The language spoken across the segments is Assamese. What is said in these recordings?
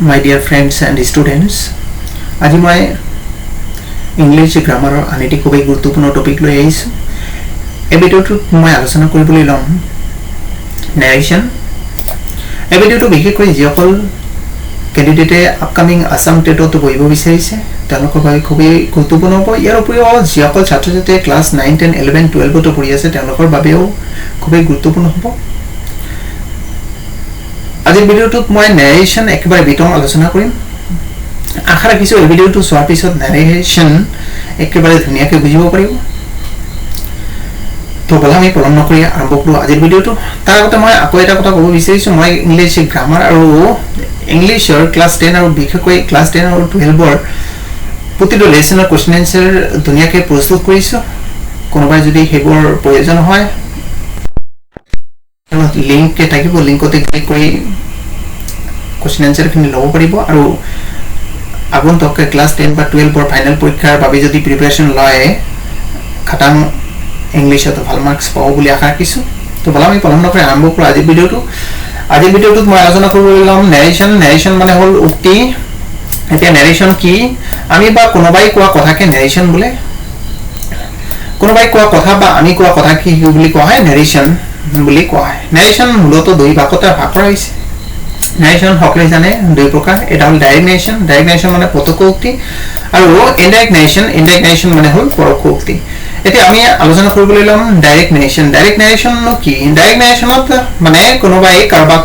My dear friends and students, আজি মই ইংলিশ গ্ৰামাৰৰ আনিটি খুবেই গুৰুত্বপূৰ্ণ টপিক লৈ আহিছো। এই ভিডিঅ'টোত মই আলোচনা কৰিবলৈ ল'ম নেৰেশ্যন। এই ভিডিঅ'টো বিশেষকৈ যিসকল কেণ্ডিডেটে আপকামিং আসাম টেটত বহিব বিচাৰিছে তেওঁলোকৰ বাবে খুবেই গুৰুত্বপূৰ্ণ হ'ব। ইয়াৰ উপৰিও যিসকল ছাত্ৰ-ছাত্ৰীয়ে ক্লাছ 9, 10, 11, 12ত পঢ়ি আছে তেওঁলোকৰ বাবেও খুবেই গুৰুত্বপূৰ্ণ হ'ব। আজিৰ ভিডিঅ'টোত মই নেৰেশ্যন একেবাৰে বিতং আলোচনা কৰিম। আশা ৰাখিছো এই ভিডিঅ'টো চোৱাৰ পিছত নেৰেশ্যন একেবাৰে ধুনীয়াকৈ বুজিব পাৰিব। তো বলা আমি পলম নকৰি আৰম্ভ কৰোঁ আজিৰ ভিডিঅ'টো। তাৰ আগতে মই আকৌ এটা কথা ক'ব বিচাৰিছোঁ, মই ইংলিছ গ্ৰামাৰ আৰু ইংলিছৰ ক্লাছ 10 আৰু বিশেষকৈ ক্লাছ 10 আৰু 12ৰ প্ৰতিটো লেচনৰ কুৱেশ্যন এনচাৰ ধুনীয়াকৈ প্ৰস্তুত কৰিছোঁ। কোনোবাই যদি সেইবোৰ প্ৰয়োজন হয় লিংক থাকিব, লিংকতে ক্লিক কৰি কুৱেশ্যন এনচাৰখিনি ল'ব পাৰিব। আৰু আগন্তুক ক্লাছ 10 বা 12ৰ ফাইনেল পৰীক্ষাৰ বাবে যদি প্ৰিপাৰেশ্যন লয় খাটাং ইংলিছত ভাল মাৰ্কছ পাব বুলি আশা ৰাখিছোঁ। তো বলা আমি পলম নকৰি আৰম্ভ কৰোঁ আজিৰ ভিডিঅ'টো। আজিৰ ভিডিঅ'টোত মই আলোচনা কৰিবলৈ ল'ম নেৰেশ্যন। নেৰেশ্যন মানে হ'ল উক্তি। এতিয়া নেৰেশ্যন কি? আমি বা কোনোবাই কোৱা কথাকে নেৰেশ্যন বোলে। কোনোবাই কোৱা কথা বা আমি কোৱা কথা কি বুলি কোৱা হয়? নেৰেশ্যন বুলি কোৱা হয়। নেৰেশ্যন মূলতঃ দুই ভাগতে ভাগ কৰা হৈছে। নেৰেশ্যন সকলোৱে জানে দুই প্ৰকাৰ। এটা হ'ল ডাইৰেক্ট নেৰেশ্যন। ডাইৰেক্ট নেৰেশ্যন মানে প্ৰত্যক্ষ উক্তি, আৰু ইনডাইৰেক্ট নেৰেশ্যন। ইনডাইৰেক্ট নেৰেশ্যন মানে হ'ল পৰোক্ষ উক্তি। এতিয়া আমি আলোচনা কৰিবলৈ ল'ম ডাইৰেক্ট নেৰেশ্যন। ডাইৰেক্ট নেৰেশ্যননো কি? ডাইৰেক্ট নেৰেশ্যনত মানে কোনোবাই কাৰোবাক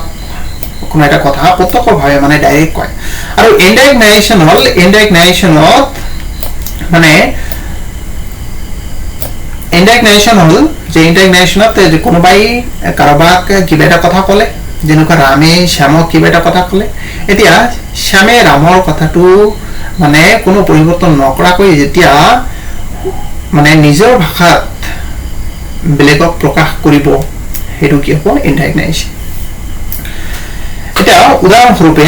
কোনো এটা কথা প্ৰত্যক্ষভাৱে মানে ডাইৰেক্ট কয়। আৰু ইনডাইৰেক্ট নেৰেশ্যন হ'ল ইনডাইৰেক্ট নেৰেশ্যনত মানে ইনডাইৰেক্ট নেৰেশ্যন হ'ল যে ইনডাইৰেক্ট নেৰেশ্যনত কোনোবাই কাৰোবাক কিবা এটা কথা ক'লে, যেনেকুৱা ৰামে শ্যামক কিবা এটা কথা ক'লে। এতিয়া শ্যামে ৰামৰ কথাটো মানে কোনো পৰিৱৰ্তন নকৰাকৈ যেতিয়া মানে নিজৰ ভাষাত বেলেগক প্ৰকাশ কৰিব, সেইটো কি হ'ব? Indirect narration. এতিয়া উদাহৰণস্বৰূপে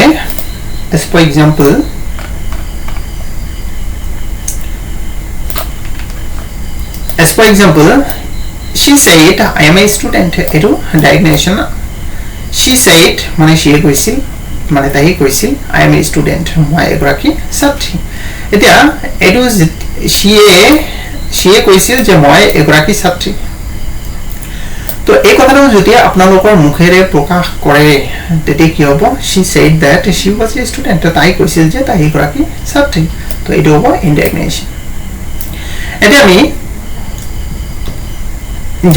as for example she said I am a student. এটো ডাইৰেক্ট নেৰেশ্যন। she said মানে সিয়ে কৈছিল, মানে তাই কৈছিল I am a student, মই এগৰাকী ছাত্ৰী। এতিয়া এটো সিয়ে কৈছিল যে মই এগৰাকী ছাত্ৰী। তো এই কথাটো যেতিয়া আপোনালোকৰ মুখেৰে প্ৰকাশ কৰে তেতিয়া কি হ'ব? she said that she was a student. তাই কৈছিল যে তাই এগৰাকী ছাত্ৰী। তো এইটো হ'ব ইনডাইৰেক্ট নেৰেশ্যন। এতিয়া আমি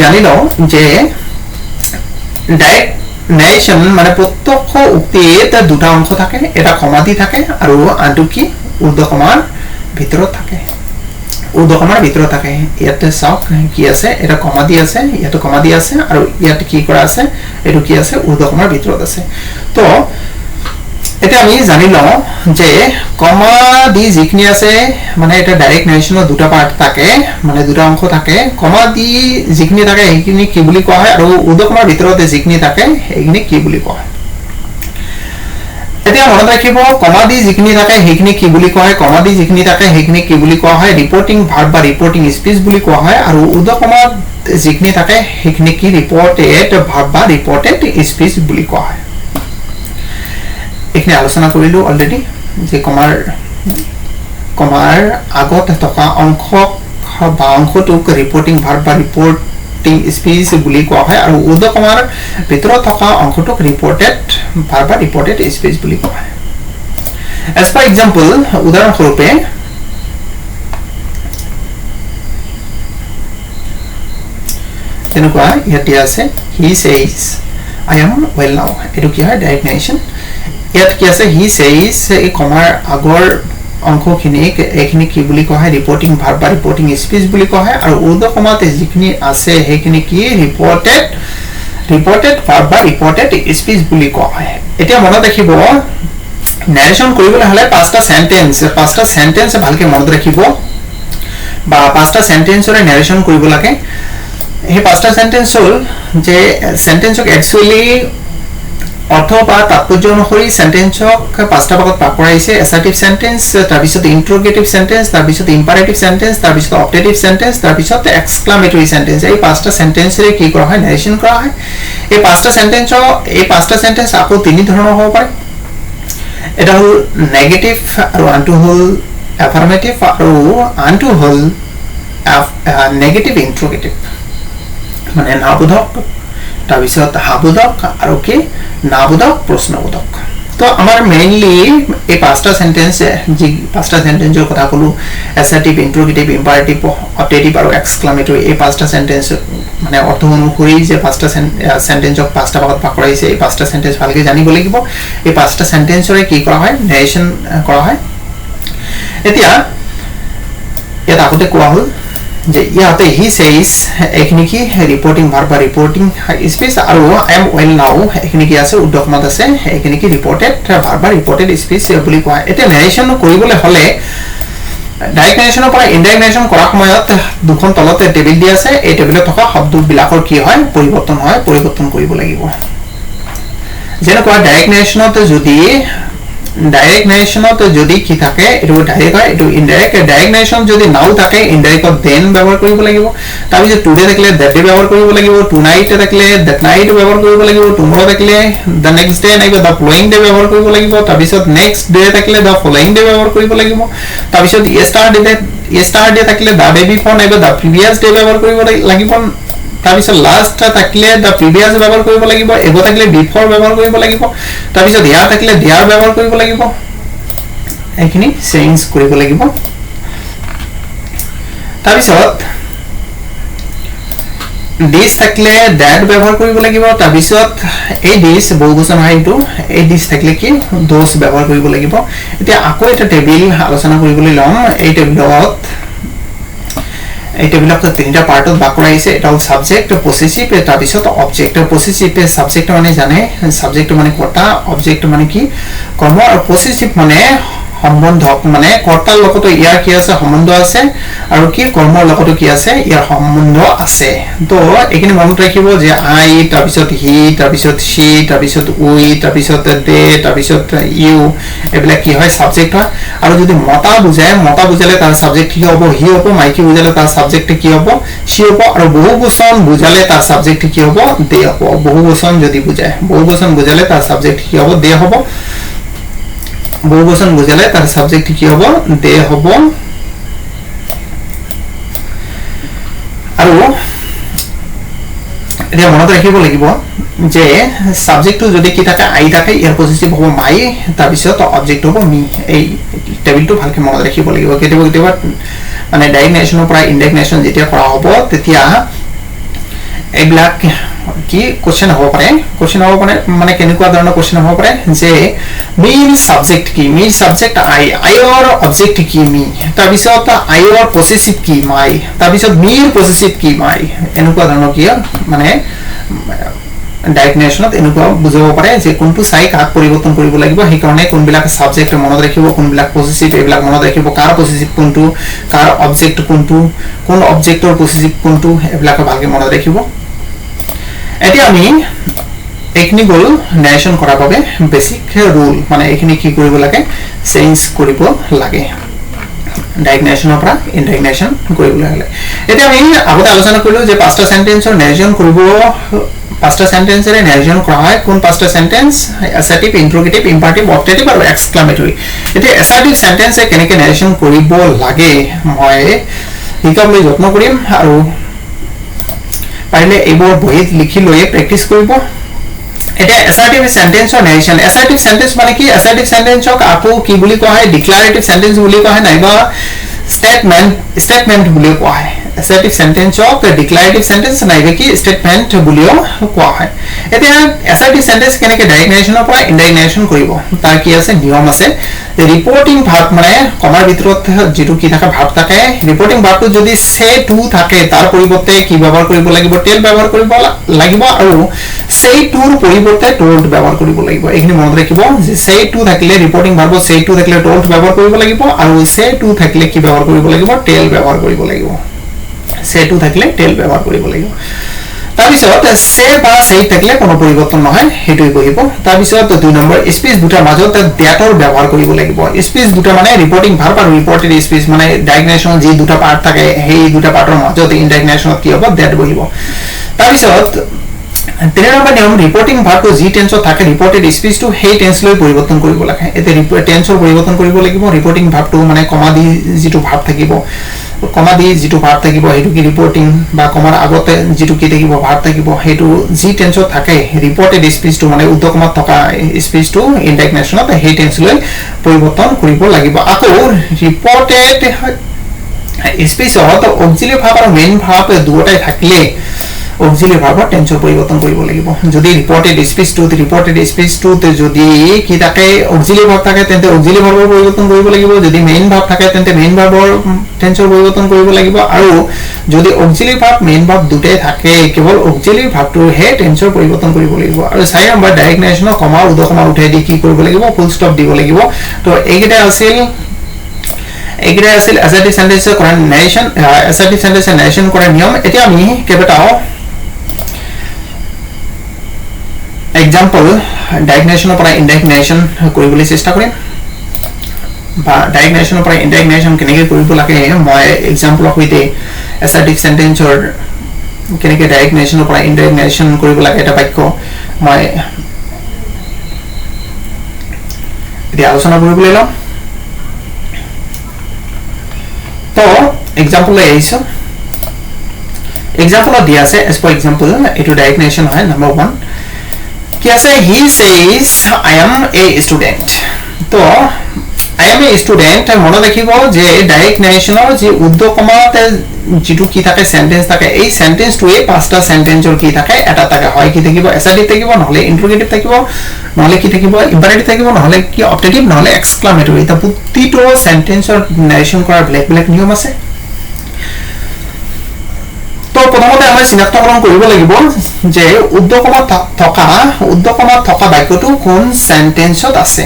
জানি লওঁ যে ডাইৰেক্ট নেৰেশ্যন মানে প্ৰত্যক্ষ উক্তিত দুটা অংশ থাকে, এটা সমাধি থাকে আৰু আনটো কি? ঊৰ্ধ্বকমাৰ ভিতৰত থাকে। ঊৰ্ধ্বকমাৰ ভিতৰত থাকে। ইয়াতে চাওক কি আছে, এটা কমাদি আছে, ইয়াতো কমাদি আছে, আৰু ইয়াত কি কৰা আছে? এইটো কি আছে? ঊৰ্ধ্বকমাৰ ভিতৰত আছে। তো এতিয়া আমি জানি লওঁ যে কমা দি যিখিনি আছে মানে এটা ডাইৰেক্ট নেৰেশ্যনত দুটা পাৰ্ট থাকে, মানে দুটা অংশ থাকে। কমা দি যিখিনি থাকে সেইখিনি কি বুলি কোৱা হয়, আৰু ঊৰ্ধ্বকমাৰ ভিতৰতে যিখিনি থাকে সেইখিনি কি বুলি কোৱা হয়? এতিয়া মনত ৰাখিব, কমা দি যিখিনি থাকে সেইখিনি কি বুলি কোৱা হয়? কমা দি যিখিনি থাকে সেইখিনি কি বুলি কোৱা হয়? ৰিপৰ্টিং ভাৰ্ব বা ৰিপৰ্টিং স্পীচ বুলি কোৱা হয়। আৰু ঊৰ্ধ্বকমাত যিখিনি থাকে সেইখিনি কি? ৰিপৰ্টেড ভাৰ্ব বা ৰিপৰ্টেড স্পীচ বুলি কোৱা হয়। এইখিনি আলোচনা কৰিলো অলৰেডি যে কমাৰ আগত থকা অংশ বা অংশটোক ৰিপৰ্টিং ভাৰ্ব বা ৰিপৰ্টিং স্পীচ বুলি কোৱা হয়, আৰু ঊৰ্ধ্বকমাৰ ভিতৰত থকা অংশটোক ৰিপৰ্টেড ভাৰ্ব বা ৰিপৰ্টেড স্পীচ বুলি কোৱা হয়। এজ ফৰ এক্সাম্পল উদাহৰণস্বৰূপে তেনেকুৱা ইয়াতে আছে he says I am well now. এইটো কি হয়? Direct narration. ইয়াত কি আছে? he says এই কমাৰ আগৰ অংশখিনিক এইখিনি কি বুলি কোৱা হয়? ৰিপৰ্টিং ভাৰ্ব বা ৰিপৰ্টিং স্পীচ বুলি কোৱা হয়, আৰু ঊৰ্ধ্বকমাত যিখিনি আছে সেইখিনি কি? ৰিপৰ্টেড ভাৰ্ব বা ৰিপৰ্টেড স্পীচ বুলি কোৱা হয়। এতিয়া মনত ৰাখিব নেৰেশ্যন কৰিবলৈ হ'লে পাঁচটা সেন্টেন্স ভালকে মনত ৰাখিব, বা পাঁচটা সেন্টেন্সৰে নেৰেশ্যন কৰিব লাগে। সেই পাঁচটা সেন্টেন্স হ'ল যে সেন্টেন্সক একচুৱেলি অৰ্থ বা তাৎপৰ্য অনুসৰি সেন্টেন্সক পাঁচটা ভাগত ভাগ কৰা হৈছে। এছাৰ্টিভ সেন্টেন্স, তাৰপিছত ইন্টাৰোগেটিভ সেন্টেন্স, তাৰপিছত ইম্পাৰেটিভ সেন্টেন্স, তাৰপিছত অপটেটিভ সেন্টেন্স, তাৰপিছত এক্সক্লামেটৰী সেন্টেন্স। এই পাঁচটা সেন্টেন্সৰে কি কৰা হয়? নেৰেশ্যন কৰা হয়। এই পাঁচটা সেন্টেন্স আকৌ তিনি ধৰণৰ হ'ব পাৰে। এটা হল নেগেটিভ আৰু আনটো হল এফাৰ্মেটিভ আৰু আনটো হল নেগেটিভ ইন্ট্ৰোগেটিভ মানে নাবোধক তাৰপিছত হাবোধক আৰু কি নাবোধক প্ৰশ্নবোধক তো আমাৰ মেইনলি এই পাঁচটা সেন্টেন্স যি পাঁচটা সেন্টেন্সৰ কথা কলো অ্যাসাৰ্টিভ ইন্ট্ৰোগেটিভ ইম্পাৰেটিভ অপটেটিভ আৰু এক্সক্লামেটৰি এই পাঁচটা সেন্টেন্স মানে অৰ্থ অনুসৰি যে পাঁচটা সেন্টেন্সক পাঁচটা ভাগত ভাগ কৰা হৈছে এই পাঁচটা সেন্টেন্স ভালকে জানিব লাগিব এই পাঁচটা সেন্টেন্সৰে কি কৰা হয় নেৰেশন কৰা হয় এতিয়া ইয়াত আগতে কোৱা হল যে ইয়াতে হি সেজ এখিনি কি ৰিপৰ্টিং ভাৰ্ব বা ৰিপৰ্টিং স্পীচ আৰু আই এম ওয়েল নাও এখিনি কি আছে উদ্যকমত আছে এখিনি কি ৰিপৰ্টেড ভাৰ্ব বা ৰিপৰ্টেড স্পীচ বুলি কোৱা এতিয়া নেৰেশন কৰিবলৈ হলে ডাইৰেক্ট নেৰেশনৰ পৰা ইনডাইৰেক্ট নেৰেশন কৰা সময়ত দুখন তলতে টেবিল দি আছে এই টেবিলত থকা শব্দবিলাকৰ কি হয় পৰিৱৰ্তন কৰিব লাগিব যেনেকুৱা ডাইৰেক্ট নেৰেশনত যদি কি থাকে এটো ডাইৰেক্ট হয় এটো ইনডাইৰেক্ট ডাইৰেক্ট নেৰেশন যদি নাও থাকে ইনডাইৰেক্ট দেন ব্যৱহাৰ কৰিব লাগিব তাৰ পিছত টুডে থাকিলে দ্যাট ডে ব্যৱহাৰ কৰিব লাগিব টুনাইট থাকিলে দ্যাট নাইট ব্যৱহাৰ কৰিব লাগিব টুমৰো থাকিলে দ্য নেক্সট ডে নাইবা দ্য ফলোইং ডে ব্যৱহাৰ কৰিব লাগিব তাৰ পিছত নেক্সট ডে থাকিলে দ্য ফলোইং ডে ব্যৱহাৰ কৰিব লাগিব তাৰ পিছত yesterday থাকিলে দ্য ডে বিফৰ নাইবা দ্য প্ৰিভিয়াস ডে ব্যৱহাৰ কৰিব লাগিব তাৰ পিছত লাষ্ট থাকিলে দ্য প্ৰিভিয়াস ব্যৱহাৰ কৰিব লাগিব এগো থাকিলে বিফৰ ব্যৱহাৰ কৰিব লাগিব তাৰ পিছত ইয়াৰ থাকিলে দিয়াৰ ব্যৱহাৰ কৰিব লাগিব এখিনি চেঞ্জ কৰিব লাগিব তাৰ পিছত দিস থাকিলে দ্যাট ব্যৱহাৰ কৰিব লাগিব তাৰ পিছত এই দিস বহুবচন হয় এটো এই দিস থাকিলে কি দোস ব্যৱহাৰ কৰিব লাগিব এতিয়া আকৌ এটা টেবিল আলোচনা কৰিবলৈ লম এই টেবিলত তিনিটা পাৰ্টত ভাগ কৰা হৈছে এটা সাবজেক্ট পসেসিভ তাৰ পিছত অবজেক্ট পসেসিভ সাবজেক্ট মানে জানে সাবজেক্ট মানে কৰ্তা অবজেক্ট মানে কি কৰ্ম আৰু পসেসিভ মানে সম্বন্ধ মানে কৰ্তাৰ লগত ইয়াৰ কি আছে সম্বন্ধ আছে আৰু কি কৰ্মৰ লগত কি আছে ইয়াৰ সম্বন্ধ আছে তো এখিনি মনত ৰাখিব যে আই তাৰ পিছত হি তাৰ পিছত সি তাৰ পিছত উই তাৰ পিছত দে তাৰ পিছত ইউ এবিলাক কি হয় সাবজেক্ট হয় আৰু যদি মতা বুজালে তাৰ সাবজেক্ট কি হ'ব হি হ'ব মাইকি বুজালে তাৰ সাবজেক্ট কি হ'ব সি হ'ব আৰু বহুবচন বুজালে তাৰ সাবজেক্ট কি হ'ব দে হ'ব বহুবচন যদি বুজালে তাৰ সাবজেক্ট কি হ'ব দে হ'ব বহুবচন বুজালে তাৰ সাবজেক্ট কি হ'ব দে হ'ব আৰু এতিয়া মনত ৰাখিব লাগিব যে সাবজেক্টটো যদি কি থাকে আই থাকে ইয়াৰ পজিটিভ হ'ব মাই তাৰ পিছত অবজেক্ট হ'ব মি এই টেবিলটো ভালকে মনত ৰাখিব লাগিব কেতিয়াবা মানে ডাইৰেক্ট নেৰেশনৰ পৰা ইনডাইৰেক্ট নেৰেশন যেতিয়া কৰা হ'ব তেতিয়া এইবিলাক কি কোশ্চেন হ'ব পাৰে মানে কেনেকুৱা ধৰণৰ কোশ্চেন হ'ব পাৰে যে মেইন সাবজেক্ট কি মেইন সাবজেক্ট আইৰ অবজেক্ট কি মি তাৰ পিছত আইৰ পসেসিভ কি মাই তাৰ পিছত মিৰ পসেসিভ কি মাই এনেকুৱা ধৰণৰ কি মানে ডাইৰেক্ট নেৰেশনত এনেকুৱা বুজাব পাৰে যে কোনটো চাই কাক পৰিৱৰ্তন কৰিব লাগিব সেই কাৰণে কোনবিলাক সাবজেক্ট মনত ৰাখিব কোনবিলাক পসেসিভ এইবিলাক মনত ৰাখিব কাৰ পসেসিভ কোনটো কাৰ অবজেক্ট কোনটো কোন অবজেক্টৰ পসেসিভ কোনটো এইবিলাক ভালকে মনত ৰাখিব এতিয়া আমি এখিনি গল নেৰেশন কৰাৰ বাবে বেসিক ৰুল মানে এখিনি কি কৰিব লাগে চেঞ্জ কৰিব লাগে ডাইৰেক্ট নেৰেশনৰ পৰা ইনডাইৰেক্ট নেৰেশন কৰিবলৈ হলে এতিয়া আমি আগতে আলোচনা কৰিলো যে পাঁচটা সেন্টেন্সৰ নেৰেশন কৰিব পাঁচটা সেন্টেন্সৰে নেৰেশন কৰা হয় কোন পাঁচটা সেন্টেন্স অ্যাসাৰ্টিভ ইন্ট্ৰোগেটিভ ইম্পাৰেটিভ অপটেটিভ আৰু এক্সক্লামেটৰি এতিয়া অ্যাসাৰ্টিভ সেন্টেন্সে কেনেকৈ নেৰেশন কৰিব লাগে মই শিকাবলৈ যত্ন কৰিম আৰু পাৰিলে এইবোৰ বহিত লিখি লৈ প্ৰেক্টিস কৰিব এটা অ্যাসাৰ্টিভ সেন্টেন্সৰ নেৰেশন অ্যাসাৰ্টিভ সেন্টেন্স মানে কি অ্যাসাৰ্টিভ সেন্টেন্সক আকৌ কি বুলি কোৱা হয় ডিক্লাৰেটিভ সেন্টেন্স বুলি কোৱা হয় নাইবা স্টেটমেন্ট বুলি কোৱা হয় assertive sentence of declarative sentence নাইবা কি statement বুলিও কোৱা হয় এতিয়া assertive sentence কেনেকৈ ডাইৰেক্ট নেৰেশনৰ পৰা ইনডাইৰেক্ট নেৰেশন কৰিব তাৰ কি আছে নিয়ম আছে ৰিপৰ্টিং ভাৰ্ব মানে কমাৰ ভিতৰত যেটো কি থাকে ভাৰ্ব থাকে ৰিপৰ্টিং ভাৰ্বটো যদি সে টু থাকে তাৰ পৰিৱৰ্তে কি ব্যৱহাৰ কৰিব লাগিব টেল ব্যৱহাৰ কৰিব লাগিব আৰু সে টুৰ পৰিৱৰ্তে টোল্ড ব্যৱহাৰ কৰিব লাগিব এইখিনি মনত ৰাখিব যে সে টু থাকিলে ৰিপৰ্টিং ভাৰ্ব সে টু থাকিলে টোল্ড ব্যৱহাৰ কৰিব লাগিব আৰু সে টু থাকিলে কি ব্যৱহাৰ কৰিব লাগিব টেল ব্যৱহাৰ কৰিব লাগিব সে টু থাকিলে টেল ব্যৱহাৰ কৰিব লাগিব তাৰ পিছত সে বা সে থাকিলে কোনো পৰিৱৰ্তন নহয় হেতুই কহিব তাৰ পিছত দুই নম্বৰ স্পেচ দুটা মাজত দ্যাটৰ ব্যৱহাৰ কৰিব লাগিব স্পেচ দুটা মানে ৰিপৰ্টিং ভাৰ্ব আৰু ৰিপৰ্টেড স্পেচ মানে ডাইৰেক্ট নেৰেশন যি দুটা পাৰ্ট থাকে সেই দুটা পাৰ্টৰ মাজত ইনডাইৰেক্ট নেৰেশনত কি হ'ব দ্যাট বহিব তাৰ পিছত 3 নম্বৰ নিয়ম ৰিপৰ্টিং ভাৰ্বটো যি টেন্সত থাকে ৰিপৰ্টেড স্পীচটো সেই টেন্স লৈ পৰিৱৰ্তন কৰিব লাগে এতে টেন্সৰ পৰিৱৰ্তন কৰিব লাগিব ৰিপৰ্টিং ভাৰ্বটো মানে কমা দি যিটো ভাৰ্ব থাকিব কমা দি যিটো ভাৰ্ব থাকিব হেতু কি ৰিপৰ্টিং বা কমাৰ আগতে যিটো কি থাকিব ভাৰ্ব থাকিব হেতু যি টেন্সত থাকে ৰিপৰ্টেড স্পীচটো মানে উদ্ধকমাত থকা স্পীচটো ইনডাইৰেক্ট সেই টেন্স লৈ পৰিৱৰ্তন কৰিব লাগিব আকৌ ৰিপৰ্টেড স্পীচত অক্সিলাৰি ভাৰ্ব আৰু মেইন ভাৰ্ব দুটাই থাকিলে অক্সিলাৰি ভাৰ্বৰ টেন্সৰ পৰিৱৰ্তন কৰিব লাগিব যদি ৰিপৰ্টেড স্পীচটোত যদি কি থাকে অক্সিলাৰি ভাৰ্ব থাকে তেন্তে অক্সিলাৰি ভাৰ্বৰ পৰিৱৰ্তন কৰিব লাগিব যদি মেইন ভাৰ্ব থাকে তেন্তে মেইন ভাৰ্বৰ টেন্সৰ পৰিৱৰ্তন কৰিব লাগিব আৰু যদি অক্সিলাৰি ভাৰ্ব মেইন ভাৰ্ব দুটাই থাকে কেৱল অক্সিলাৰি ভাৰ্বটোৰ হে টেন্সৰ পৰিৱৰ্তন কৰিব লাগিব আৰু 4 নম্বৰ ডাইৰেক্ট নেৰেশ্যনৰ কমা উদ্ধকমা উঠাই দি কি কৰিব লাগিব ফুল ষ্টপ দিব লাগিব তো এইকেইটা আছিল assertive sentence কৰা নেৰেশ্যন assertive sentence নেৰেশ্যন কৰা নিয়ম এতিয়া আমি কেইবাটাও example direct narration পৰা indirect narration কৰিবলৈ চেষ্টা কৰিম বা direct narration পৰা indirect narration কেনেকৈ কৰিব লাগে মই example সৈতে assertive sentence ৰ কেনেকৈ direct narration পৰা indirect narration কৰিব লাগে এটা বাক্য মই এতিয়া আলোচনা কৰিবলৈ লম তো example লৈ আহিছো example দিয়া আছে as for example এটো direct narration হয় number 1 क्या से he says I am a student तो I am a student মনে রাখিব যে ডাইরেক্ট নেৰেশ্যনৰ যে উদ্ধকমাত যেটো কি থাকে সেন্টেন্স থাকে এই সেন্টেন্সটোৱে পাঁচটা সেন্টেন্সৰ কি থাকে এটা থাকে হয় কি থাকিব এছাৰটিভ থাকিব নহলে ইন্টাৰোগেটিভ থাকিব নহলে কি থাকিব ইম্পাৰেটিভ থাকিব নহলে কি অবজেক্টিভ নহলে এক্সক্লামেটৰী এটা প্ৰতিটো সেন্টেন্সৰ নেৰেশ্যন কৰাৰ বেলেগ বেলেগ নিয়ম আছে তো প্ৰথমতে আমাৰ চিনাক্তকৰণ কৰিব লাগিব যে উদ্ধকমাত থকা বাক্যটো কোন সেন্টেন্সত আছে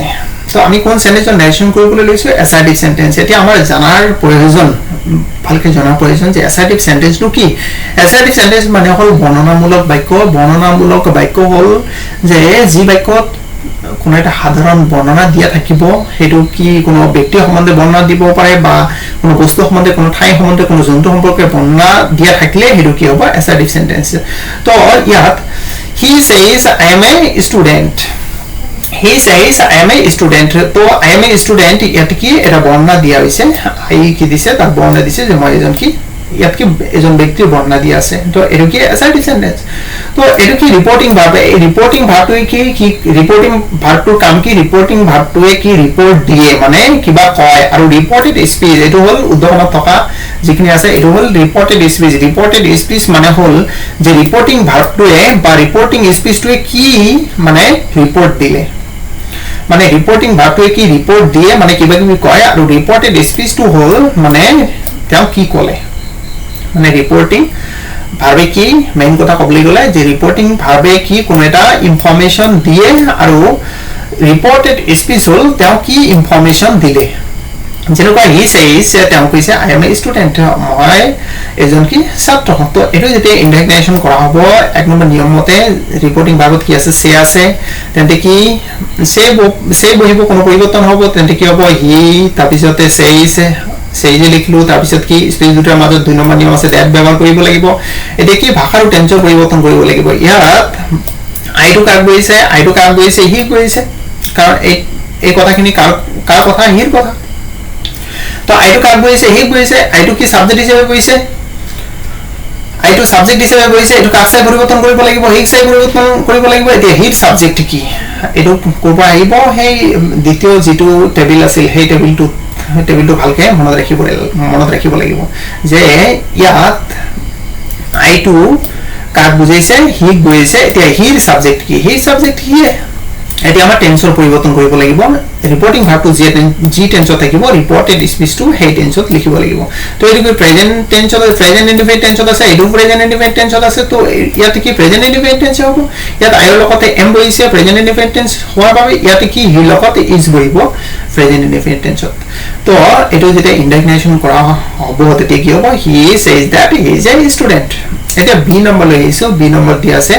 তো আমি কোন সেন্টেন্সৰ নেৰেশ্যন কৰিবলৈ লৈছো এছাৰটিভ সেন্টেন্স এতিয়া আমাৰ জানাৰ প্ৰয়োজন ভালকৈ জনাৰ প্ৰয়োজন যে এছাৰটিভ সেন্টেন্সটো কি এছাৰটিভ সেন্টেন্স মানে হল বৰ্ণনামূলক বাক্য হল যে যি বাক্যত কোনো এটা সাধাৰণ বৰ্ণনা দিয়া থাকিব হেতু কি কোনো ব্যক্তি সম্বন্ধে বৰ্ণনা দিব পাৰে বা কোনো বস্তু সম্বন্ধে কোনো ঠাই সম্বন্ধে কোনো জন্তু সম্পৰ্কে বৰ্ণনা দিয়া থাকিলে হেতু কি হ'ব এছাৰটিভ সেন্টেন্স তো ইয়াত he says I am a student তো I am a student ইয়াত কি এটা বৰ্ণনা দিয়া হৈছে আই কি দিছে তাৰ বৰ্ণনা দিছে যে মই এজন কি ইয়াত কি এজন ব্যক্তিৰ বৰ্ণনা দিয়া আছে তো এটো কি এছাৰটিভ সেন্টেন্স তো এটো কি ৰিপৰ্টিং ভাৰ্ব এই ৰিপৰ্টিং ভাৰ্বটোৱে কি ৰিপৰ্টিং ভাৰ্বটোৰ কাম কি ৰিপৰ্টিং ভাৰ্বটোৱে কি ৰিপৰ্ট দিয়ে মানে কিবা কয় আৰু ৰিপৰ্টেড স্পীচ এটো হল উদ্ধকমাত থকা যিখিনি আছে এটো হল ৰিপৰ্টেড স্পীচ মানে হল যে ৰিপৰ্টিং ভাৰ্বটোৱে বা ৰিপৰ্টিং স্পীচটোৱে কি মানে ৰিপৰ্ট দিলে মানে ৰিপৰ্টিং ভাৰ্বটোৱে কি ৰিপৰ্ট দিয়ে মানে কিবা কিবি কয় আৰু ৰিপৰ্টেড স্পীচটো হল মানে তেওঁ কি ক'লে মানে ৰিপৰ্টিং ভাৰ্বে কি মেইন কথা ক'বলৈ গ'লে যে ৰিপৰ্টিং ভাৰ্বে কি কোনো এটা ইনফৰমেশন দিয়ে আৰু ৰিপৰ্টেড স্পীচ হল তেওঁ কি ইনফৰমেশন দিলে যেনেকুৱা হি says তেওঁ কৈছে I am a student মই এজন কি ছাত্ৰ তো এটো যেতিয়া ইনডাইৰেক্ট নেৰেশ্যন কৰা হ'ব এক নম্বৰ নিয়ম মতে ৰিপৰ্টিং ভাৰ্বত কি আছে সে আছে তেন্তে কি সে বহিব কোনো পৰিৱৰ্তন হ'ব তেন্তে কি হ'ব হি তাৰ পিছতে সেই যে লিখলো তাৰ পিছত কি স্পেস দুটাৰ মাজত দুই নম্বৰ নিয়ম আছে দ্যাট ব্যৱহাৰ কৰিব লাগিব এতিয়া কি ভাষাৰ টেন্সৰ পৰিৱৰ্তন কৰিব লাগিব ইয়াত আইটো কাক গৈছে হি গৈছে কাৰণ এই কথাখিনি কাৰ কথা হিৰ কথা তো আইটো কাক গৈছে হি গৈছে আইটো কি সাবজেক্ট হিচাপে গৈছে আইটো সাবজেক্ট হিচাপে গৈছে এটো কাক চাই পৰিৱৰ্তন কৰিব লাগিব হিক চাই পৰিৱৰ্তন কৰিব লাগিব এতিয়া হিৰ সাবজেক্ট কি এটো কৰবা আহিব সেই দ্বিতীয় যেটো টেবিল আছিল সেই টেবিলটো ভালকে মনত ৰাখিব লাগিব যে ইয়াত আইটো কাক বুজাইছে হি গৈছে এতিয়া হিৰ সাবজেক্ট কি এতিয়া আমাৰ টেন্সৰ পৰিৱৰ্তন কৰিব লাগিব ৰিপৰ্টিং ভাৰ্বটো জি টেন্সত থাকিব ৰিপৰ্টেড স্পীচটো সেই টেন্সত লিখিব লাগিব তো এটো প্ৰেজেন্ট টেন্সত প্ৰেজেন্ট ইনডিফিনিট টেন্সত আছে এটো প্ৰেজেন্ট ইনডিফিনিট টেন্সত আছে তো ইয়াত কি প্ৰেজেন্ট ইনডিফিনিট টেন্স হ'ব ইয়াত আইৰ লগতে এম বহিছে প্ৰেজেন্ট ইনডিফিনিট টেন্স হোৱাৰ বাবে ইয়াত কি হি লগতে ইজ বহিব প্ৰেজেন্ট ইনডিফিনিট টেন্সত তো এটো যেতিয়া ইনডাইৰেক্ট নেৰেশ্যন কৰা হ'ব তেতিয়া কি হ'ব হি says that he is a student এতিয়া বি নম্বৰ লৈ আহিছো বি নম্বৰ দিয়া আছে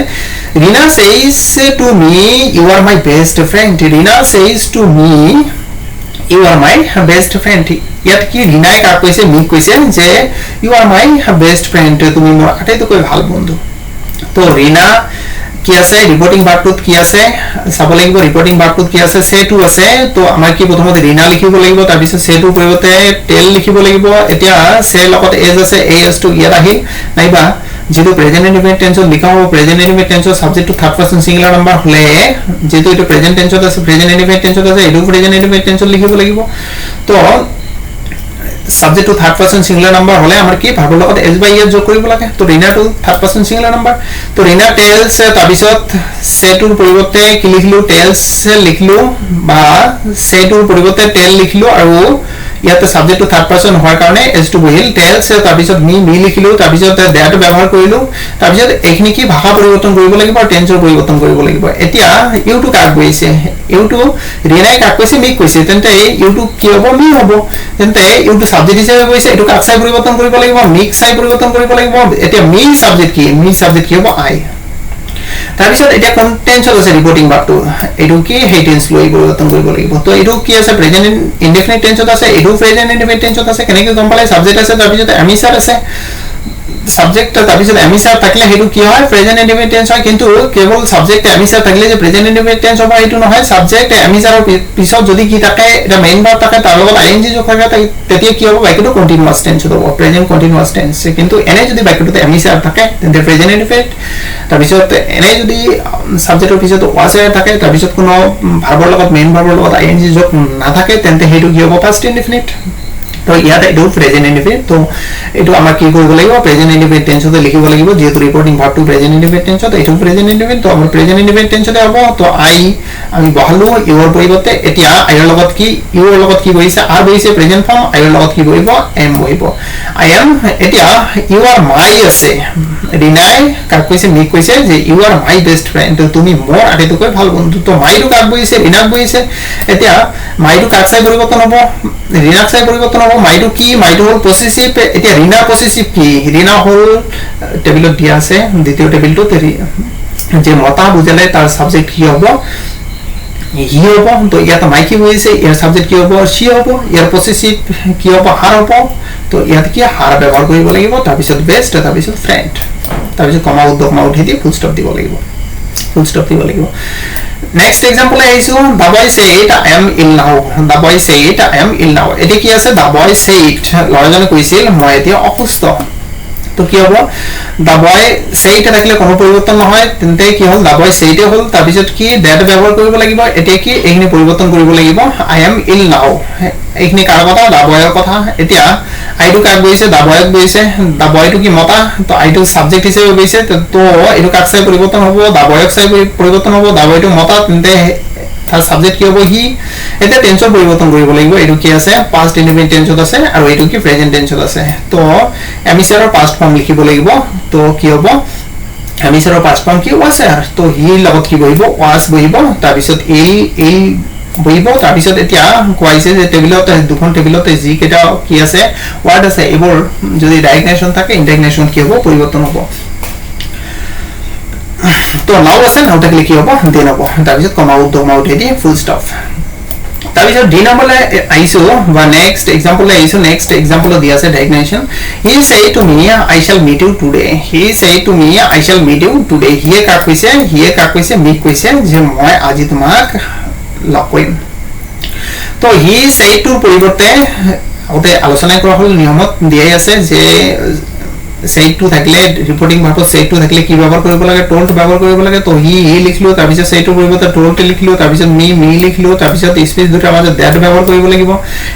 Rina says to me you are my best friend Rina says to me you are my best friend ইয়াত কি ৰিনাই কাক কৈছে মি কৈছে যে you are my best friend তুমি মোৰ আটাইতকৈ ভাল বন্ধু তো ৰিনা কি আছে ৰিপৰ্টিং ভাৰ্বটোত কি আছে চাব লাগিব ৰিপৰ্টিং ভাৰ্বটোত কি আছে সে টু আছে তো আমাৰ কি প্ৰথমতে ৰিনা লিখিব লাগিব তাৰ পিছত সে টু পৰিৱৰ্তে টেল লিখিব লাগিব এতিয়া সে লগত এজ আছে এজ টু ইয়াত আহিল নাইবা যেটো প্ৰেজেন্ট ইনডিফিনিট টেন্সত লিখা হ'ব প্ৰেজেন্ট ইনডিফিনিট টেন্সৰ subject to third person singular number হলে যেটো এটা প্ৰেজেন্ট টেন্সত আছে প্ৰেজেন্ট ইনডিফিনিট টেন্সত আছে এটো প্ৰেজেন্ট ইনডিফিনিট টেন্সত লিখিব লাগিব তো subject to third person singular number হলে আমাৰ কি ভাৰ্বৰ লগত s by s যোগ কৰিব লাগে তো Rina to third person singular number তো ৰিনা টেলস তাৰ পিছত সে টুৰ পৰিৱৰ্তে কি লিখিলো টেলস লিখিলো বা সে টুৰ পৰিৱৰ্তে টেল লিখিলো আৰু ইয়াতে সাবজেক্ট টু থাৰ্ড পাৰসন হোৱাৰ কাৰণে s টু বহিল টেলস তাৰ পিছত মি লিখিলো তাৰ পিছত দ্যাট ব্যৱহাৰ কৰিলো তাৰ পিছত এইখিনি কি ভাষা পৰিৱৰ্তন কৰিব লাগিব আৰু টেন্সৰ পৰিৱৰ্তন কৰিব লাগিব এতিয়া ইউ টু কাক গৈছে ইউ টু ৰিনাই কাক কৈছে মি কৈছে তেন্তে ইউ টু কি হ'ব মি হ'ব তেন্তে ইউ টু সাবজেক্ট হিচাপে গৈছে এটো কাক চাই পৰিৱৰ্তন কৰিব লাগিব মিক চাই পৰিৱৰ্তন কৰিব লাগিব এতিয়া মি সাবজেক্ট কি হ'ব আই তাৰ পিছত এটা কন্টেন্সত আছে ৰিপৰ্টিং ভাৰ্বটো এটো কি হেই টেন্স লৈ পৰিৱৰ্তন কৰিব লাগিব তো এটো কি আছে প্ৰেজেন্ট ইনডিফিনিট টেন্সত আছে এটো প্ৰেজেন্ট ইনডিফিনিট টেন্সত আছে কেনেকৈ গম পালে সাবজেক্ট আছে তাৰ পিছত এমিসাৰ আছে সাবজেক্ট তাৰ পিছত এমিসাৰ থাকিলে হেতু কি হয় প্ৰেজেন্ট ইনডিফিনিট টেন্স হয় কিন্তু কেৱল সাবজেক্ট এমিসাৰ থাকিলে যে প্ৰেজেন্ট ইনডিফিনিট টেন্স হ'ব এটো নহয় সাবজেক্ট এমিসাৰৰ পিছত যদি কি থাকে এটা মেইন ভাৰ্ব থাকে তাৰ লগত আইএনজি যোগ থাকে তেতিয়া কি হ'ব বাক্যটো কন্টিনিউয়াস টেন্স হ'ব প্ৰেজেন্ট কন্টিনিউয়াস টেন্স কিন্তু এনে যদি বাক্যটোতে এমিসাৰ থাকে তেন্তে প্ৰেজেন্ট ইনডিফিনিট তাৰ পিছত এনে যদি সাবজেক্টৰ পিছত ওয়াজ থাকে তাৰ পিছত কোনো ভাৰ্বৰ লগত মেইন ভাৰ্বৰ লগত আইএনজি যোগ নাথাকে তেন্তে হেতু কি হ'ব পাষ্ট ইনডিফিনিট তো ইয়াত এটো প্ৰেজেন্ট ইনডিফিনিট তো এটো আমাৰ কি কৰিব লাগিব প্ৰেজেন্ট ইনডিফিনিট টেন্সতে লিখিব লাগিব যেহেতু reporting verb to present indefinite টেন্সত এটো প্ৰেজেন্ট ইনডিফিনিট তো আমাৰ প্ৰেজেন্ট ইনডিফিনিট টেন্সতে হ'ব তো আই আমি বহালো ইউৰ পৰিৱৰ্তে এতিয়া আইৰ লগত কি ইউৰ লগত কি বহিছে আৰ বহিছে প্ৰেজেন্ট ফৰ্ম আইৰ লগত কি বহিব এম বহিব আই এম এতিয়া ইউ আৰ মাই আছে ৰিনাই কাক কৈছে মি কৈছে যে you are my best friend তো তুমি মোৰ আটাইতকৈ ভাল বন্ধু তো মাইটো কাক বহিছে ৰিনাক বহিছে এতিয়া মাইটো কাক চাই পৰিৱৰ্তন হ'ব ৰিনাক চাই পৰিৱৰ্তন হ'ব মাইটো কি মাইটো হল পসেসিভ এতিয়া ৰিনা পসেসিভ কি ৰিনা হল টেবিলত দিয়া আছে দ্বিতীয় টেবিলটো যে মতা বুজালে তাৰ সাবজেক্ট কি হ'ব হি হ'ব তো ইয়াত মাইকি বহিছে ইয়াৰ সাবজেক্ট কি হ'ব সি হ'ব ইয়াৰ পসেসিভ কি হ'ব হাৰ হ'ব তো ইয়াত কি হাৰ ব্যৱহাৰ কৰিব লাগিব তাৰ পিছত বেষ্ট তাৰ পিছত ফ্ৰেন্ড তাৰ পিছত কমা উদ্ধকমা উঠি দি ফুল স্টপ দিব লাগিব next example aisu the boy said I am ill now eti ki ase the boy said lorajone koisil moi etia অসুস্থ তো কি হ'ব the boy said থাকলে কোনো পৰিৱৰ্তন নহয় তেন্তে কি হ'ল the boy said হ'ল তাৰ পিছত কি that ব্যৱহাৰ কৰিব লাগিব এতিয়া কি এইখিনি পৰিৱৰ্তন কৰিব লাগিব I am ill now এইখিনি কাৰ কথা the boy ৰ কথা এতিয়া I টু কাক গৈছে the boy ক গৈছে the boy টু কি মতা তো I টু সাবজেক্ট হিচাপে গৈছে তো এটো কাক চাই পৰিৱৰ্তন হ'ব the boy ক চাই পৰিৱৰ্তন হ'ব the boy টু মতা তেন্তে তাৰ সাবজেক্ট কি হ'ব হি এটা টেন্সৰ পৰিৱৰ্তন কৰিব লাগিব এটো কি আছে পাস্ট ইনডিফিনিট টেন্সত আছে আৰু এটো কি প্ৰেজেন্ট টেন্সত আছে তো এমিসাৰৰ পাস্ট ফৰ্ম লিখিব লাগিব তো কি হ'ব এমিসাৰৰ পাস্ট ফৰ্ম কি was তো হি লগত কি বহিব was বহিব তাৰ পিছত il বহিব তাৰ পিছত এতিয়া কোৱাইছে যে টেবিলত দুখন টেবিলতে জি কেটা কি আছে ওয়াৰ্ড আছে এবোৰ যদি ডাইগনেশন থাকে ইন্ডিগনেশন কি হ'ব পৰিৱৰ্তন হ'ব তো নাও আছে নাও থাকলে কি হ'ব দেন হ'ব তাৰ পিছত কমা উদ্ধকমা উঠি দি ফুল স্টপ তাৰ পিছত ডি নম্বৰলে আইছো বা নেক্সট এক্সাম্পল আইছো নেক্সট এক্সাম্পল দি আছে ডাইগনেশন he says to me I shall meet you today হিয়ে কাক কৈছে মি কৈছে যে মই আজি তোমাক লগ কৰিম তো হি সে টু পৰিৱৰ্তে ওতে আলোচনা কৰা হল নিয়মত দিয়াই আছে যে say to থাকলে ৰিপোৰ্টিং ভাৰ্ব say to থাকলে কি ব্যবহাৰ কৰিব লাগে told ব্যবহাৰ কৰিব লাগে তো হি লিখলো তাৰ পিছত say to পৰিৱৰ্তে told লিখলো তাৰ পিছত মি লিখলো তাৰ পিছত স্পেস দুটা মাজত that ব্যবহাৰ কৰিব লাগিব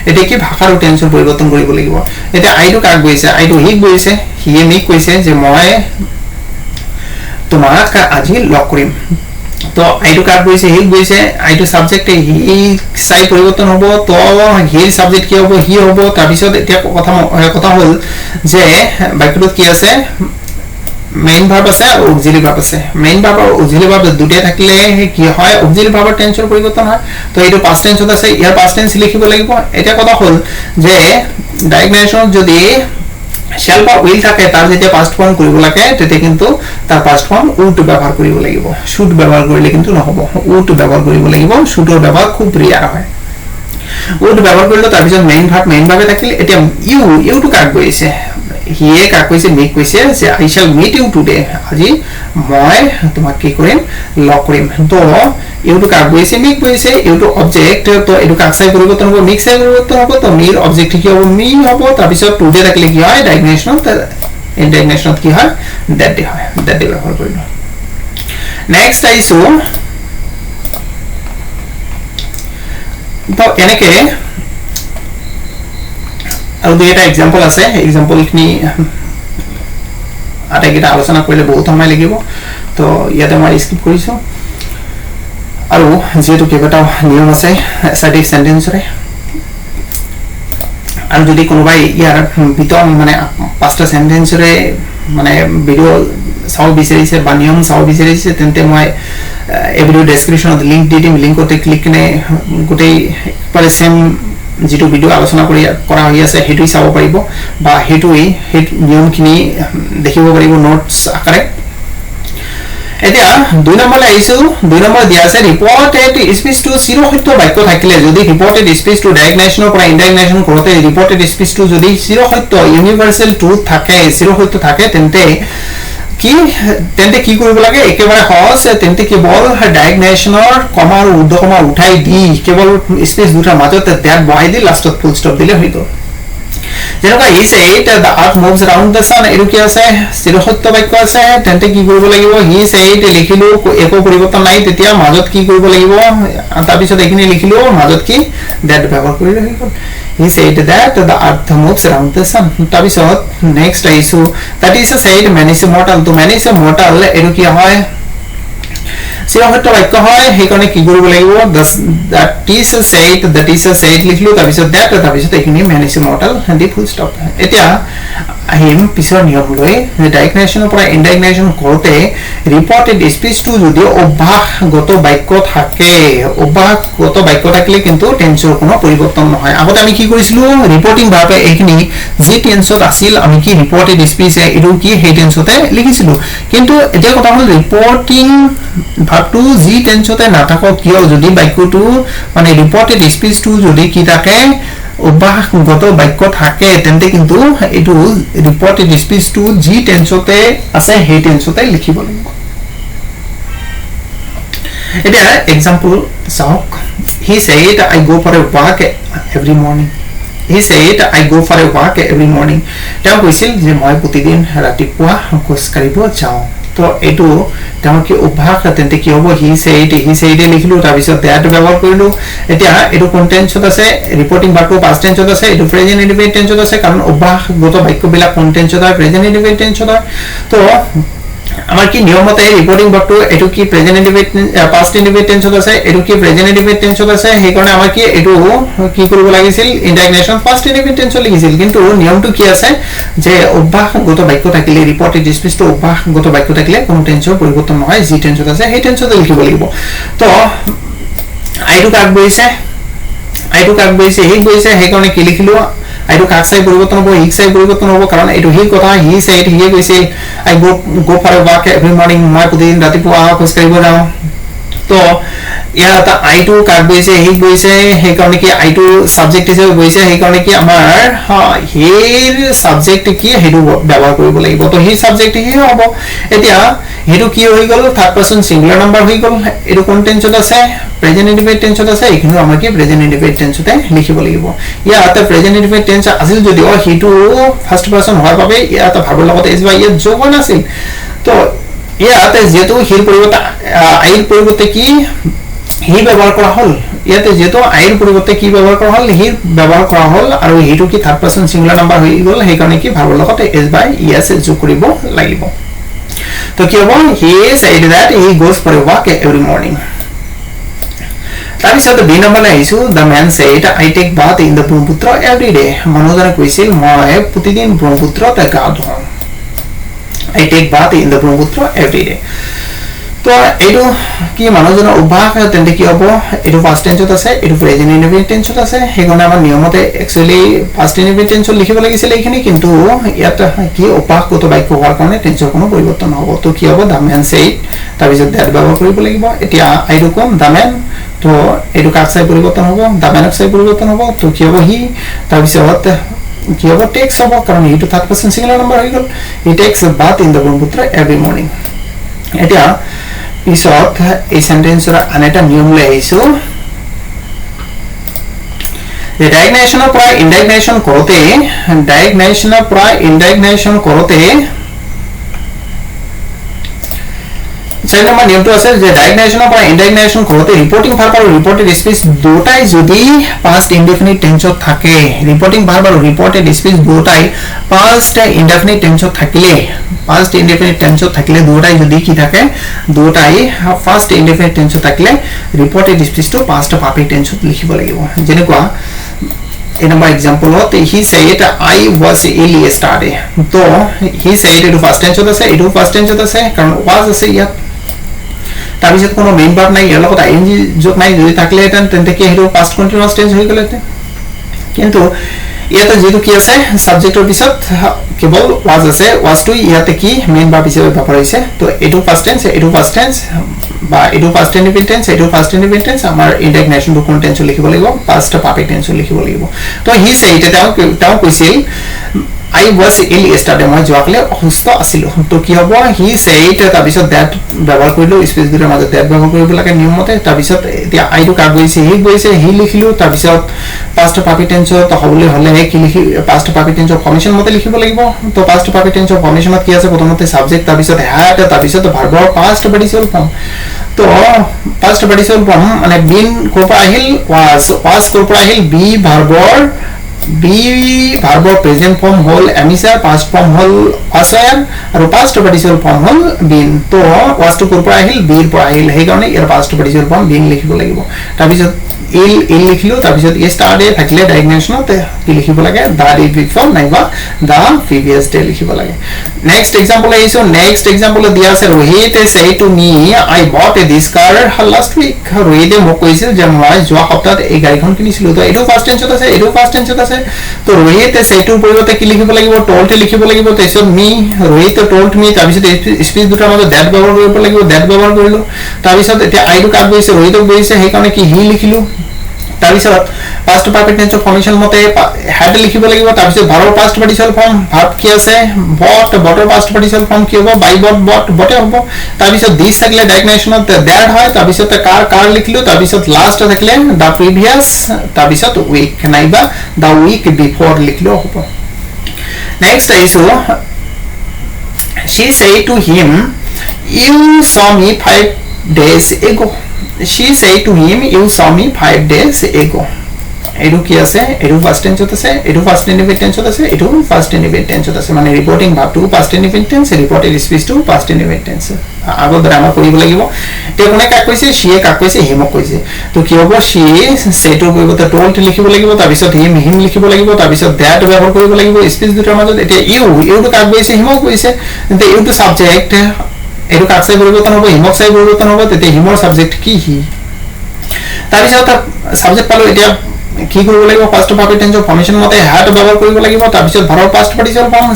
এটা কি ভাষাৰ টেন্সৰ পৰিৱৰ্তন কৰিব লাগিব এটা আই টু কাক গৈছে আই টু হি গৈছে হি মি কৈছে যে মই তোমাক আজি লগ কৰিম তো আই টু কাক গৈছে হি গৈছে আই টু সাবজেক্ট হি সাই পৰিৱৰ্তন হ'ব তো হি সাবজেক্ট কি হ'ব হি হ'ব তাৰ পিছত এতিয়া কথা হল যে বাক্যটোত কি আছে মেইন ভাৰ্ব আছে আৰু অক্সিলাৰি ভাৰ্ব আছে মেইন ভাৰ্ব আৰু অক্সিলাৰি ভাৰ্ব দুটা থাকিলে কি হয় অক্সিলাৰি ভাৰ্বৰ টেন্সৰ পৰিৱৰ্তন হয় তো এইটো পাস্ট টেন্সত আছে ইয়াৰ পাস্ট টেন্স লিখিব লাগিব এটা কথা হল যে ডাইগনেশন যদি shall বা will থাকে তাৰ যেতিয়া পাস্ট ফৰ্ম কৰিব লাগে তেতে কিন্তু তাৰ পাস্ট ফৰ্ম would ব্যবহাৰ কৰিব লাগিব should ব্যবহাৰ কৰিলে কিন্তু নহব would ব্যবহাৰ কৰিব লাগিব shouldৰ ব্যবহাৰ খুব ৰিয়াৰ হয় would ব্যবহাৰ কৰিলে তাৰ পিছত মেইন ভার্বে থাকিলে এতিয়া ইউ টু কাক গৈছে হিয়ে কাক কৈছে মেক কৈছে যে আই শ্যাল মিট ইউ টুডে আজি মই তোমাক কি কৰিম লগ কৰিম তো ইউটো কাক কৈছে মেক কৈছে ইউটো অবজেক্ট তো এটো কাক চাই পৰিবৰ্তন হ'ব মেক চাই পৰিবৰ্তন হ'ব তো মিৰ অবজেক্ট কি হ'ব মি হ'ব তাৰ পিছত টুডে ৰাখিলে কি হয় ডাইগনেশন ইনডাইগনেশন কি হয় দ্যাট ডে হয় দ্যাট ডে ব্যৱহাৰ কৰিলো নেক্সট আইছো তো এনেকে আৰু দুইটা एग्जांपल আছে एग्जांपल খিনি আটাইকেইটা আলোচনা কৰিলে বহুত সময় লাগিব তো ইয়াতে মই স্কিপ কৰিছো আৰু যেটো কেইবাটা নিয়ম আছে অ্যাসাৰ্টিভ সেন্টেন্সৰে আৰু যদি কোনোবাই ইয়াৰ বিতং মানে পাঁচটা সেন্টেন্সৰে মানে ভিডিও চাও বিচাৰিছে বা নিয়ম চাও বিচাৰিছে তেন্তে মই এই ভিডিও ডেসক্ৰিপশনত লিংক দি দিম লিংকতে ক্লিক নে গোটেই পাৰে সেম যেটো ভিডিও আলোচনা কৰা হৈ আছে হেতুই চাব পাৰিব বা হেতুই হেত নিয়মখিনি দেখিব পাৰিব নোটস আকাৰে এতিয়া দুই নম্বৰলৈ আহিছো দুই নম্বৰ দিয়া আছে ৰিপৰ্টেড স্পিচ টু চিৰসত্য বাক্য থাকিলে যদি ৰিপৰ্টেড স্পিচ টু ডাইগনেশনৰ পৰা ইনডাইগনেশন কৰোতে ৰিপৰ্টেড স্পিচ টু যদি চিৰসত্য ইউনিভাৰ্সাল ট্ৰুথ থাকে চিৰসত্য থাকে তেন্তে কি কৰিব লাগে একেবাৰে সহজ তেন্তে কেৱল ডাইগনেশনৰ কমা আৰু ঊৰ্ধ্ব কমা উঠাই দি কেৱল স্পেস দুটাৰ মাজত দ্যাট বহাই দি লাষ্টত ফুল স্টপ দিলে হৈ গ'ল যেনেকুৱা he said the earth moves around the sun এটো কি আছে চিৰসত্য বাক্য আছে তেন্তে কি কৰিব লাগিব হি সেড লিখিলো একো পৰিৱৰ্তন নাই তেতিয়া মাজত কি কৰিব লাগিব তাৰ পিছত এখিনি লিখিলো মাজত কি দ্যাট ব্যৱহাৰ কৰিলে হৈ গ'ল he said that the earth moves around the sun tabisot next aisu that is said man is mortal to man is mortal etu ki hoy চিৰসত্য বাক্য হয় হেকনে কি কৰিব লাগিব that is said লিখলো tabisot that tabisot এখিনি man is mortal and full stop এতিয়া আহিম পিছৰ নিয়ম লৈ ডাইগনেশনৰ পৰা ইনডাইগনেশন কৰোতে ৰিপৰ্টেড স্পিচ টু যদি অভ্যাসগত বাক্য থাকে অভ্যাসগত বাক্য থাকিলে কিন্তু টেন্সৰ কোনো পৰিৱৰ্তন নহয় আগতে আমি কি কৰিছিলো ৰিপৰ্টিং ভাবে এইখিনি যি টেন্সত আছিল আমি কি ৰিপৰ্টেড স্পিচ এটো কি হে টেন্সতে লিখিছিলো কিন্তু এতিয়া কথা হল ৰিপৰ্টিং ভাবটো যি টেন্সতে নাথাকক কিয় যদি বাক্যটো মানে ৰিপৰ্টেড স্পিচ টু যদি কি থাকে অভ্যাসগত বাক্য থাকে তেন্তে কিন্তু এটো ৰিপৰ্টেড স্পিচ টু জি টেন্সতে আছে হে টেন্সতে লিখিব লাগিব এটা एग्जांपल চাওক he said I go for a walk every morning তেওঁ কৈছিল যে মই প্ৰতিদিন ৰাতিপুৱা খোজ কাঢ়িব যাওঁ তো এটো তেওঁ কি অভ্যাস তেন্তে কি হ'ব he said লিখিলো তাৰ পিছত দ্যাট ব্যৱহাৰ কৰিলো এতিয়া এটো কন্টেন্সত আছে ৰিপৰ্টিং ভাৰ্বটো পাস্ট টেন্সত আছে এটো প্ৰেজেন্ট ইনডিফিনিট টেন্সত আছে কাৰণ অভ্যাসগত বাক্যবিলাক কন্টেন্সত আছে প্ৰেজেন্ট ইনডিফিনিট টেন্সত আছে তো আমাৰ কি নিয়মতে ৰিপৰ্টিং ভাৰ্বটো এটো কি প্ৰেজেন্ট ইনডিফিনিট পাস্ট ইনডিফিনিট টেন্সত আছে এটো কি প্ৰেজেন্ট ইনডিফিনিট টেন্সত আছে সেই কাৰণে আমাৰ কি এটো কি কৰিব লাগিছিল ইনডাইগনেশন পাস্ট ইনডিফিনিট টেন্সত লিখিছিল কিন্তু নিয়মটো কি আছে যে অভ্যাসগত বাক্য থাকিলে ৰিপৰ্টেড স্পিচ টু অভ্যাসগত বাক্য থাকিলে কোনো টেন্সৰ পৰিৱৰ্তন নহয় যি টেন্সত আছে সেই টেন্সতে লিখিব লাগিব তো আইটো কাক বৈছে হি বৈছে সেই কাৰণে কি লিখিলো আইটো কাক চাই পৰিৱৰ্তন হ'ব হি চাই পৰিৱৰ্তন হ'ব কাৰণ এটো হি কথা হি said হি কৈছিল I go for a walk every morning মই প্ৰতিদিন ৰাতিপুৱা খোজ কাঢ়িব যাওঁ তো ইয়াত আইটো কাক বৈছে হি বৈছে সেই কাৰণে কি আইটো সাবজেক্ট হিচাপে বৈছে সেই কাৰণে কি আমাৰ হিৰ সাবজেক্ট কি হেতু ব্যৱহাৰ কৰিব লাগিব তো হি সাবজেক্ট হি হ'ব এতিয়া হেতু কি হৈ গল থাৰ্ড পাৰসন সিঙ্গুলাৰ নাম্বাৰ হৈ গল এটো কোন টেন্সত আছে প্ৰেজেন্ট ইনডিফিনিট টেন্সত আছে এখিনি আমাৰ কি প্ৰেজেন্ট ইনডিফিনিট টেন্সতে লিখিব লাগিব ইয়াত প্ৰেজেন্ট ইনডিফিনিট টেন্স আছিল যদি হেতু ফাৰ্স্ট পাৰসন হোৱাৰ বাবে ইয়াত ভাৰ্বৰ লগত এছ বা ইয়াত যোগন আছিল তো ইয়াত যেটো হিৰ পৰিৱৰ্তে আইৰ পৰিৱৰ্তে কি হি ব্যৱহাৰ কৰা হল ইয়াতে যেটো আইৰ পৰিৱৰ্তে কি ব্যৱহাৰ কৰা হল হি ব্যৱহাৰ কৰা হল আৰু হেতু কি থাৰ্ড পাৰসন সিঙ্গুলাৰ নাম্বাৰ হৈ গল সেই কাৰণে কি ভাৰ্বৰ লগত এছ বা ইএস যোগ কৰিব লাগিব তো কি হ'ব he said that he goes for a walk every morning তাৰপিছত বি নম্বৰ আহিছো the man said I take bath in the Brahmaputra every day মানুহজনে কৈছিল মই প্ৰতিদিন ব্ৰহ্মপুত্ৰত গা ধুওঁ I take bath in the Brahmaputra every day তো এটো কি মানুহজনৰ অভ্যাস তেন্তে কি হ'ব এটো পাস্ট টেন্সত আছে এটো প্ৰেজেন্ট ইনডিফিনিট টেন্সত আছে হেগনে আমাৰ নিয়মতে একচুয়ালি পাস্ট ইনডিফিনিট টেন্সত লিখিব লাগিছিল এইখিনি কিন্তু ইয়াত কি অভ্যাসগত বাক্য হোৱাৰ কাৰণে টেন্সৰ কোনো পৰিৱৰ্তন হ'ব তো কি হ'ব the man said তাৰ পিছত দ্যাট ব্যৱহাৰ কৰিব লাগিব এতিয়া আইটো কোন the man তো এটো কাক চাই পৰিৱৰ্তন হ'ব the man চাই পৰিৱৰ্তন হ'ব তো কি হ'ব হি তাৰ পিছত কি হ'ব টেক্স হ'ব কাৰণ এইটো থাৰ্ড পাৰসন সিঙ্গুলাৰ নাম্বাৰ হৈ গল he takes a bath in the Brahmaputra every morning এতিয়া পিছত এই সেন্টেন্সৰ আন এটা নিয়ম লৈ আহিছো ডাইগনেশনৰ পৰা ইনডাইগনেশন কৰোতে চাৰি নম্বৰ নিয়মটো আছে যে ডাইগনেশনৰ পৰা ইনডাইগনেশন কৰোতে ৰিপৰ্টিং ভাৰ্ব আৰু ৰিপৰ্টেড স্পিচ দুটাই যদি পাষ্ট ইনডেফিনিট টেন্সত থাকে ৰিপৰ্টিং ভাৰ্ব আৰু ৰিপৰ্টেড স্পিচ দুটাই পাষ্ট ইনডেফিনিট টেন্সত থাকিলে দুটাই যদি কি থাকে দুটাই ফাৰ্স্ট ইনডেফিনিট টেন্সত থাকিলে ৰিপৰ্টেড স্পিচটো পাষ্ট পাৰফেক্ট টেন্সত লিখিব লাগিব যেনেকুৱা in my example he said I was ill yesterday so he said it first tense আছে it first tense আছে কারণ was আছে ইয়াত তাৰ পিছত কোনো মেইন ভাৰ্ব নাই ইয়াৰ লগত ing যোগ নাই যদি থাকলে তেন্তে কি হেটো past continuous tense হৈ গলে কিন্তু ইয়াতে যেটো কি আছে সাবজেক্টৰ পিছত কেৱল was আছে was to ইয়াতে কি মেইন ভাৰ্ব হিচাপে ব্যৱহাৰ হৈছে তো এটো ফাৰ্স্ট টেন্স বা এটো ফাৰ্স্ট ইনডিফিনিট টেন্স আমাৰ ইনডাইগনেশন টু কোন টেন্স লিখিব লাগিব পাষ্ট পারফেক্ট টেন্স লিখিব লাগিব তো হি সে এটা তাও কৈছিল I was ill yesterday মই যোৱাকালি অসুস্থ আছিলো তো কি হ'ব হি said তাৰ পিছত that ব্যৱহাৰ কৰিলো স্পেস দুটাৰ মাজত that ব্যৱহাৰ কৰিব লাগে নিয়মতে তাৰ পিছত এতিয়া I টো কাক গৈছে হি লিখিলো তাৰ পিছত past perfect tense তো হ'বলৈ হলে কি লিখি past perfect tense ফৰ্মেশন মতে লিখিব লাগিব তো past perfect tense ফৰ্মেশনত কি আছে প্ৰথমতে সাবজেক্ট তাৰ পিছত had তাৰ পিছত ভাৰ্বৰ past participle form তো past participle form মানে been কোৰ পৰা আহিল was কোৰ পৰা আহিল be ভাৰ্বৰ present form whole emissary past form whole assign আৰু past participle form whole been তো was to korpora ahil be পৰা আহিল সেই কাৰণে ইয়াৰ past participle form been লিখিব লাগিব তাৰ পিছত ill লিখিলো তাৰ পিছত yesterday থাকিলে ডাইগনেশনত কি লিখিব লাগে the day before নাইবা the previous day লিখিব লাগে next example দিয়া আছে Rohit said to me I bought this car last week Rohit মোক কৈছিল যে মই যোৱা সপ্তাহত এই গাড়ীখন কিনিছিলো তো এটো ফাৰ্স্ট টেন্সত আছে তো Rohit said to পৰিৱৰ্তে কি লিখিব লাগিব told লিখিব লাগিব তাৰপিছত me Rohit told me তাৰপিছত স্পিচ দুটাৰ মাজত that ব্যৱহাৰ কৰিব লাগিব that ব্যৱহাৰ কৰিলো তাৰপিছত এতিয়া I টো কাক গৈছে Rohit ক গৈছে সেই কাৰণে কি he লিখিলো তাৰপিছত past perfect tense ফৰ্মেশন মতে had লিখিব লাগিব তাৰপিছত ভাৰ্বৰ past participle form ভার্ব কি আছে bought past participle form কি হ'ব by bought হ'ব তাৰপিছত this থাকিলে ডাইগনেশনত that হয় তাৰপিছত কাৰ লিখিলো তাৰপিছত last থাকিলে the previous তাৰপিছত week নাইবা the week before লিখিলো হ'ব next আহিছো she said to him you saw me 5 days ago she said to him you saw me 5 days ago এটো কি আছে এটো ফার্স্ট টেন্সত আছে এটো ফার্স্ট ইনডিফিনিট টেন্সত আছে এটো ফার্স্ট ইনডিফিনিট টেন্সত আছে মানে reporting verb to first indefinite tense reported speech to first indefinite tense আগৰ ড্ৰামা কৰিব লাগিব তে কোনে কাক কৈছে সিয়ে কাক কৈছে হিমক কৈছে তো কি হ'ব সি সেটো কৰিবতে told লিখিব লাগিব তাৰ পিছত হিম লিখিব লাগিব তাৰ পিছত that ব্যৱহাৰ কৰিব লাগিব স্পিচ দুটাৰ মাজত এতিয়া ইউ টো কাক কৈছে হিমক কৈছে তে ইউ টো সাবজেক্ট এটো কাক চাই পৰিবৰ্তন হ'ব হিমক চাই পৰিবৰ্তন হ'ব তে হিমৰ সাবজেক্ট কি হি তাৰ পিছত সাবজেক্ট পালো এতিয়া কি কৰিব লাগিব ফাৰ্স্ট পাৰফেক্ট টেন্স ফৰ্মেশন মতে had ব্যবহাৰ কৰিব লাগিব তাৰ পিছত ভাৰ্বৰ past participle form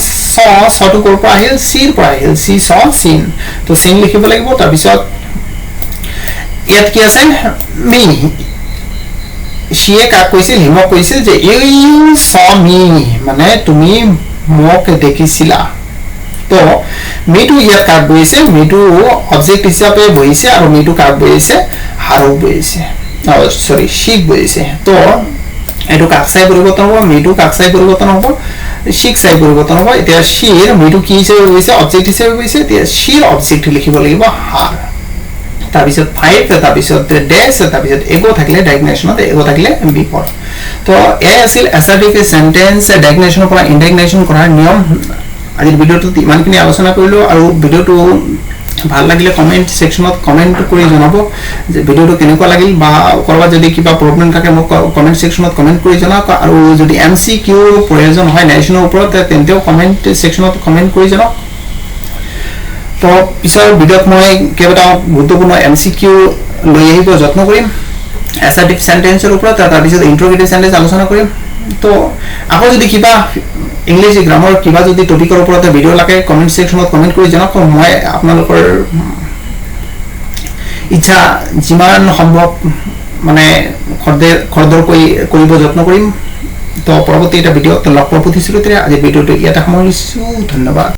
saw to কৰ পৰা আহিল see পৰা আহিল see saw seen তো seen লিখিব লাগিব তাৰ পিছত ইয়াত কি আছে me সিয়ে কাক কৈছিল হিমক কৈছিল যে you saw me মানে তুমি মোক দেখিছিলা তো me to ইয়াত কাক বহিছে me to অবজেক্ট হিচাপে বহিছে আৰু me to কাক বহিছে হাৰক বহিছে সৰি শিখ বহিছে তো এটো কাক চাই পৰিবৰ্তন হ'ব me to কাক চাই পৰিবৰ্তন হ'ব শিখ চাই পৰিবৰ্তন হ'ব এতিয়া শিৰ me to কি হিচাপে বহিছে অবজেক্ট হিচাপে বহিছে এতিয়া শিৰ অবজেক্ট লিখিব লাগিব হাৰ তাৰ পিছত 5 তাৰ পিছত dash তাৰ পিছত এগো থাকিলে ডাইগনেশনত এগো থাকিলে বিফৰ তো এ আছিল অ্যাসাৰ্টিভ সেন্টেন্স ডাইগনেশনৰ পৰা ইনডাইগনেশন কৰাৰ নিয়ম আজিৰ ভিডিওটো ইমানখিনি আলোচনা কৰিলো আৰু ভিডিওটো ভাল লাগিলে কমেন্ট সেকশনত কমেন্ট কৰি জনাব যে ভিডিওটো কেনেকুৱা লাগিল বা কৰবা যদি কিবা প্ৰবলেম থাকে মোক কমেন্ট সেকশনত কমেন্ট কৰি জনাওক আৰু যদি এমসিকিউ প্ৰয়োজন হয় নেশনৰ ওপৰত তেন্তেও কমেন্ট সেকশনত কমেন্ট কৰি জনাওক তো পিছৰ ভিডিওত মই কেৱটা গুৰুত্বপূৰ্ণ এমসিকিউ লৈ আহিব যত্ন কৰিম অ্যাসাৰ্টিভ সেন্টেন্সৰ ওপৰত তাৰ পিছত ইন্টাৰোগেটিভ সেন্টেন্স আলোচনা কৰিম তো আকৌ যদি কিবা ইংলিশ গ্ৰামাৰ কিবা যদি টপিকৰ ওপৰত ভিডিও লাগে কমেন্ট সেকশনত কমেন্ট কৰি জনাওক মই আপোনালোকৰ ইচ্ছা যিমান সম্ভৱ মানে খৰদৰ কৰিব যত্ন কৰিম তো পৰৱৰ্তী এটা ভিডিঅ' লগ পোৱা প্ৰতিশ্ৰুতিৰে আজি ভিডিঅ'টো ইয়াতে সামৰিছোঁ ধন্যবাদ।